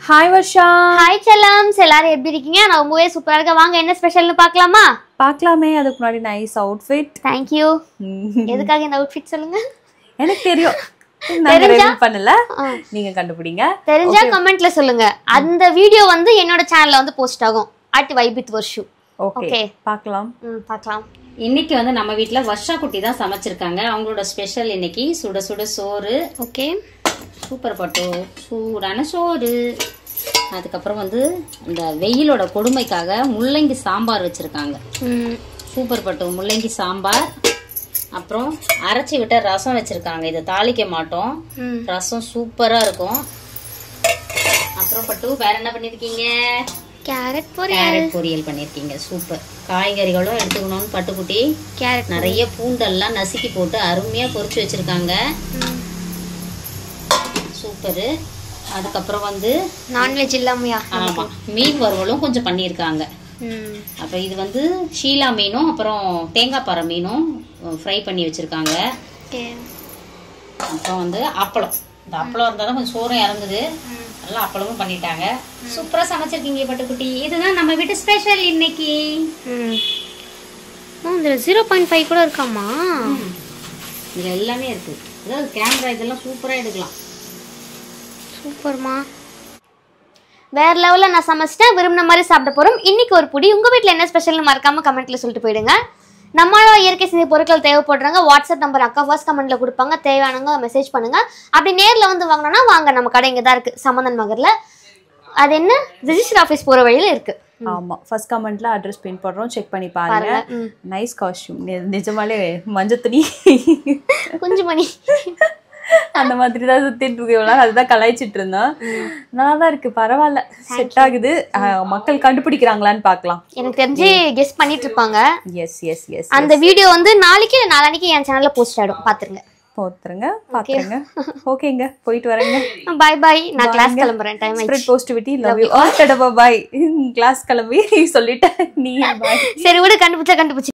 Hi Varsha. Hi செல்லம்ஸ், எல்லாரும் எப்படி இருக்கீங்க? நான் ரொம்பவே சூப்பரா இருக்கேன். வாங்க என்ன ஸ்பெஷல்னு பார்க்கலாமா? பார்க்கலாமே. அதுக்கு முன்னாடி நைஸ் அவுட்ஃபிட். Thank you. எதுக்காக இந்த அவுட்ஃபிட் சொல்லுங்க? எனக்கு தெரியும். நான் ரிவீல் பண்ணல, நீங்க கண்டுபிடிங்க. தெரிஞ்சா கமெண்ட்ல சொல்லுங்க. அந்த வீடியோ வந்து என்னோட சேனல்ல வந்து போஸ்ட் ஆகும். @வைபித்வர்ஷு. ஓகே, பார்க்கலாம். பார்க்கலாம். இன்னைக்கு வந்து நம்ம வீட்ல வர்ஷா குட்டி தான் சமைச்சிருக்காங்க. அவங்களோட ஸ்பெஷல் இன்னைக்கு சுட சுட சோறு. ஓகே, சூப்பர் பட்டு சூடான சோறு. அதுக்கப்புறம் வந்து இந்த வெயிலோட கொடுமைக்காக முள்ளங்கி சாம்பார் வச்சிருக்காங்க. சூப்பர் பட்டு முள்ளங்கி சாம்பார். அப்புறம் அரைச்சி விட்ட ரசம் வச்சிருக்காங்க. இதை தாளிக்க மாட்டோம், ரசம் சூப்பரா இருக்கும். அப்புறம் பட்டு வேற என்ன பண்ணிருக்கீங்க? கேரட் பொரியல் பண்ணிருக்கீங்க. சூப்பர். காய்கறிகளும் எடுத்துக்கணும்னு பட்டுக்குட்டி கேரட் நிறைய பூண்டெல்லாம் நசுக்கி போட்டு அருமையா பொரிச்சு வச்சிருக்காங்க. சூப்பரு. அதுக்கப்புறம் வந்து நான்வெஜ் இல்லாமையா? ஆமா, மீன் வறுவலும் கொஞ்சம் பண்ணியிருக்காங்க. அப்புறம் இது வந்து ஷீலா மீனும் அப்புறம் தேங்காய் பாறை மீனும் ஃப்ரை பண்ணி வச்சிருக்காங்க. அப்புறம் வந்து அப்பளம். இந்த அப்பளம் இருந்தால் தான் கொஞ்சம் சோறும் இறங்குது. நல்லா அப்பளமும் பண்ணிட்டாங்க. சூப்பரா சமைச்சிருக்கீங்க பட்டுக்குட்டி. இதுதான் நம்ம வீட்டு ஸ்பெஷல் இன்னைக்கு. 0.5 கூட இருக்காமா? இது எல்லாமே இருக்கு. அதாவது கேமரா இதெல்லாம் சூப்பரா எடுக்கலாம். சூப்பர்மா, வேற லெவலில் நான் சமைச்சிட்டேன். விரும்பின மாதிரி சாப்பிட போகிறோம். இன்னைக்கு ஒரு புடி. உங்கள் வீட்டில் என்ன ஸ்பெஷல்னு மறக்காம கமெண்ட்ல சொல்லிட்டு போயிடுங்க. நம்மளோட இயற்கை சிந்தி பொருட்கள் தேவைப்படுறாங்க. வாட்ஸ்அப் நம்பர் அக்கா ஃபர்ஸ்ட் கமெண்ட்ல கொடுப்பாங்க. தேவையானவங்க மெசேஜ் பண்ணுங்க. அப்படி நேரில் வந்து வாங்கினோன்னா வாங்க, நம்ம கடை இங்கே தான் இருக்கு, சமந்தன் நகர்ல. அது என்ன, ரிஜிஸ்டர் ஆஃபீஸ் போகிற வழியில் இருக்கு. ஆமா, ஃபர்ஸ்ட் கமெண்ட்ல அட்ரஸ் பின் பண்றோம், செக் பண்ணி பாருங்க. Nice costume. நிஜமாலே மஞ்சள் துணி கொஞ்சம் மணி அந்த மாதிரி தான் சுத்திட்டு இருக்கோம். அதுதான் கலாய்ச்சிட்டு இருந்தோம். நல்லா தான் இருக்கு, பரவாயில்ல, செட் ஆகுது. மக்கள் கண்டுபிடிக்கிறாங்களான்னு பார்க்கலாம். எனக்கு தெரிஞ்சு கெஸ் பண்ணிட்டு இருப்பாங்க. Yes yes yes. அந்த வீடியோ வந்து நாளைக்கு நாளானிக்கு என் சேனல்ல போஸ்ட் ஆயிடும், பாத்துருங்க. பாத்துருங்க. ஓகேங்க, போயிட்டு வரேங்க. Bye bye. நான் கிளாஸ் கிளம்புறேன். டைம் ஆயிடுச்சு. Spread positivity, love you all. Bye. Class கிளம்பி சொல்லிட்டேன் நீ. பை. சரி விடு, கண்டுபிடிச்சா கண்டுபிடிச்சு.